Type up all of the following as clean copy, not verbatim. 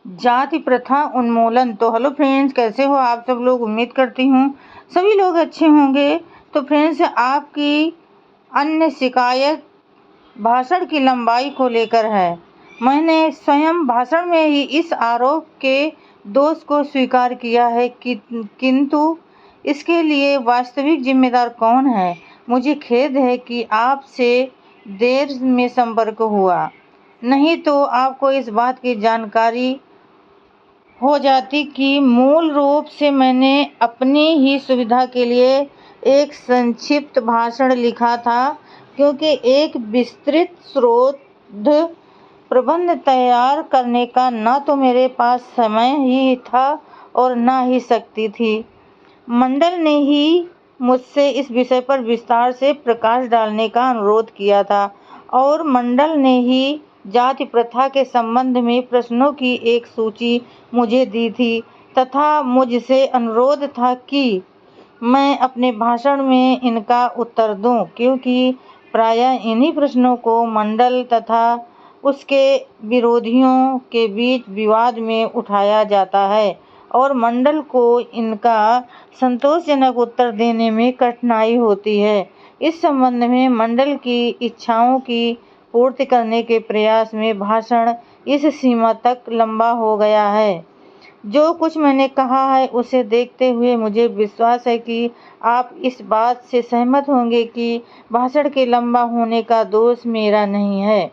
जाति प्रथा उन्मूलन। तो हेलो फ्रेंड्स, कैसे हो आप सब लोग। उम्मीद करती हूँ सभी लोग अच्छे होंगे। तो फ्रेंड्स, आपकी अन्य शिकायत भाषण की लंबाई को लेकर है। मैंने स्वयं भाषण में ही इस आरोप के दोष को स्वीकार किया है किंतु इसके लिए वास्तविक जिम्मेदार कौन है। मुझे खेद है कि आपसे देर में संपर्क हुआ, नहीं तो आपको इस बात की जानकारी हो जाती कि मूल रूप से मैंने अपनी ही सुविधा के लिए एक संक्षिप्त भाषण लिखा था, क्योंकि एक विस्तृत शोध प्रबंध तैयार करने का न तो मेरे पास समय ही था और न ही शक्ति थी। मंडल ने ही मुझसे इस विषय पर विस्तार से प्रकाश डालने का अनुरोध किया था और मंडल ने ही जाति प्रथा के संबंध में प्रश्नों की एक सूची मुझे दी थी तथा मुझसे अनुरोध था कि मैं अपने भाषण में इनका उत्तर दूं, क्योंकि प्रायः इन्हीं प्रश्नों को मंडल तथा उसके विरोधियों के बीच विवाद में उठाया जाता है और मंडल को इनका संतोषजनक उत्तर देने में कठिनाई होती है। इस संबंध में मंडल की इच्छाओं की पूर्ति करने के प्रयास में भाषण इस सीमा तक लंबा हो गया है। जो कुछ मैंने कहा है उसे देखते हुए मुझे विश्वास है कि आप इस बात से सहमत होंगे कि भाषण के लंबा होने का दोष मेरा नहीं है।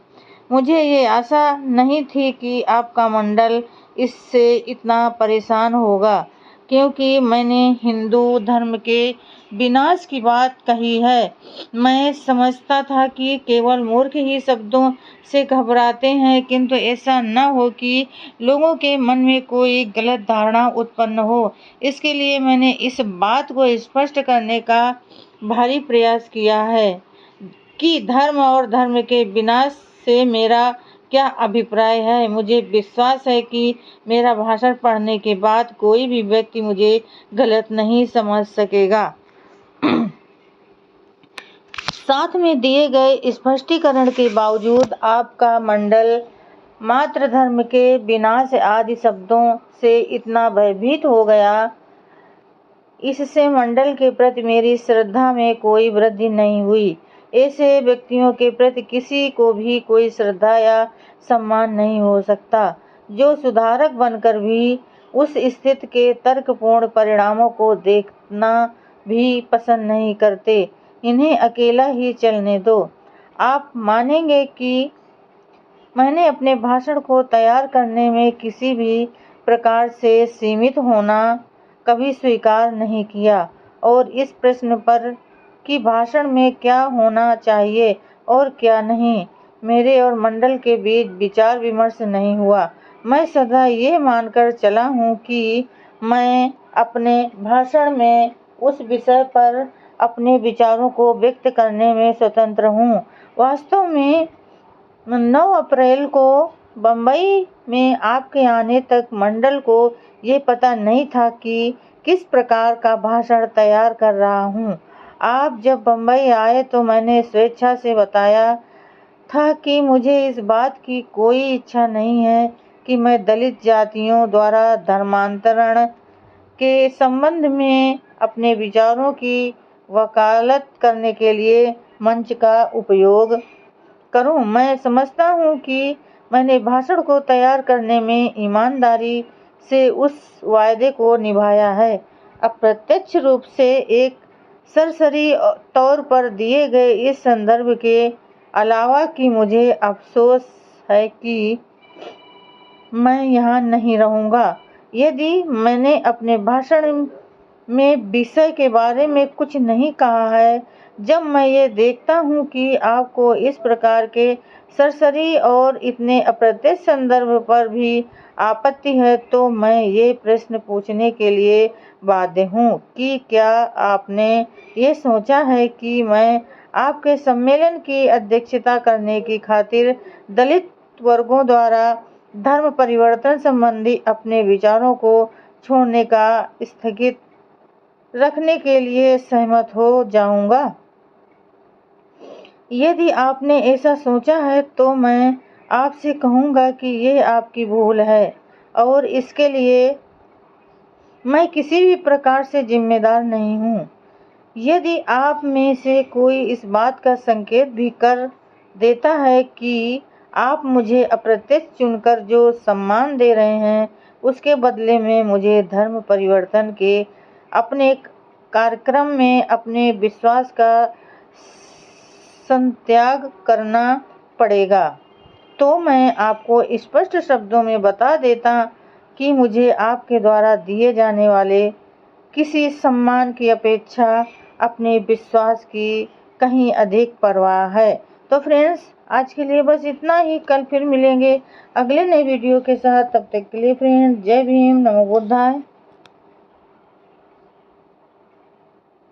मुझे ये आशा नहीं थी कि आपका मंडल इससे इतना परेशान होगा, क्योंकि मैंने हिंदू धर्म के विनाश की बात कही है। मैं समझता था कि केवल मूर्ख ही शब्दों से घबराते हैं, किंतु ऐसा न हो कि लोगों के मन में कोई गलत धारणा उत्पन्न हो। इसके लिए मैंने इस बात को स्पष्ट करने का भारी प्रयास किया है कि धर्म और धर्म के विनाश से मेरा क्या अभिप्राय है। मुझे विश्वास है कि मेरा भाषण पढ़ने के बाद कोई भी व्यक्ति मुझे गलत नहीं समझ सकेगा। साथ में दिए गए स्पष्टीकरण के बावजूद आपका मंडल मात्र धर्म के विनाश आदि शब्दों से इतना भयभीत हो गया, इससे मंडल के प्रति मेरी श्रद्धा में कोई वृद्धि नहीं हुई। ऐसे व्यक्तियों के प्रति किसी को भी कोई श्रद्धा या सम्मान नहीं हो सकता जो सुधारक बनकर भी उस स्थिति के तर्कपूर्ण परिणामों को देखना भी पसंद नहीं करते। इन्हें अकेला ही चलने दो। आप मानेंगे कि मैंने अपने भाषण को तैयार करने में किसी भी प्रकार से सीमित होना कभी स्वीकार नहीं किया और इस प्रश्न पर कि भाषण में क्या होना चाहिए और क्या नहीं, मेरे और मंडल के बीच विचार विमर्श नहीं हुआ। मैं सदा ये मानकर चला हूँ कि मैं अपने भाषण में उस विषय पर अपने विचारों को व्यक्त करने में स्वतंत्र हूँ। वास्तव में 9 अप्रैल को बम्बई में आपके आने तक मंडल को ये पता नहीं था कि किस प्रकार का भाषण तैयार कर रहा हूँ। आप जब बम्बई आए तो मैंने स्वेच्छा से बताया था कि मुझे इस बात की कोई इच्छा नहीं है कि मैं दलित जातियों द्वारा धर्मांतरण के संबंध में अपने विचारों की वकालत करने के लिए मंच का उपयोग करूं। मैं समझता हूं कि मैंने भाषण को तैयार करने में ईमानदारी से उस वायदे को निभाया है। अप्रत्यक्ष रूप से एक सरसरी तौर पर दिए गए इस संदर्भ के अलावा कि मुझे अफसोस है कि मैं यहाँ नहीं रहूँगा। यदि मैंने अपने भाषण में विषय के बारे में कुछ नहीं कहा है, जब मैं ये देखता हूँ कि आपको इस प्रकार के सरसरी और इतने अप्रत्यक्ष संदर्भ पर भी आपत्ति है, तो मैं ये प्रश्न पूछने के लिए बाध्य हूँ कि क्या आपने ये सोचा है कि मैं आपके सम्मेलन की अध्यक्षता करने की खातिर दलित वर्गों द्वारा धर्म परिवर्तन संबंधी अपने विचारों को छोड़ने का स्थगित रखने के लिए सहमत हो जाऊंगा। यदि आपने ऐसा सोचा है तो मैं आपसे कहूँगा कि यह आपकी भूल है। और इसके लिए मैं किसी भी प्रकार से जिम्मेदार नहीं हूँ। यदि आप में से कोई इस बात का संकेत भी कर देता है कि आप मुझे अप्रत्यक्ष चुनकर जो सम्मान दे रहे हैं, उसके बदले में मुझे धर्म परिवर्तन के अपने कार्यक्रम में अपने विश्वास का संत्याग करना पड़ेगा, तो मैं आपको स्पष्ट शब्दों में बता देता कि मुझे आपके द्वारा दिए जाने वाले किसी सम्मान की अपेक्षा अपने विश्वास की कहीं अधिक परवाह है। तो फ्रेंड्स, आज के लिए बस इतना ही। कल फिर मिलेंगे अगले नए वीडियो के साथ। तब तक के लिए फ्रेंड्स, जय भीम, नमो बुद्धाय।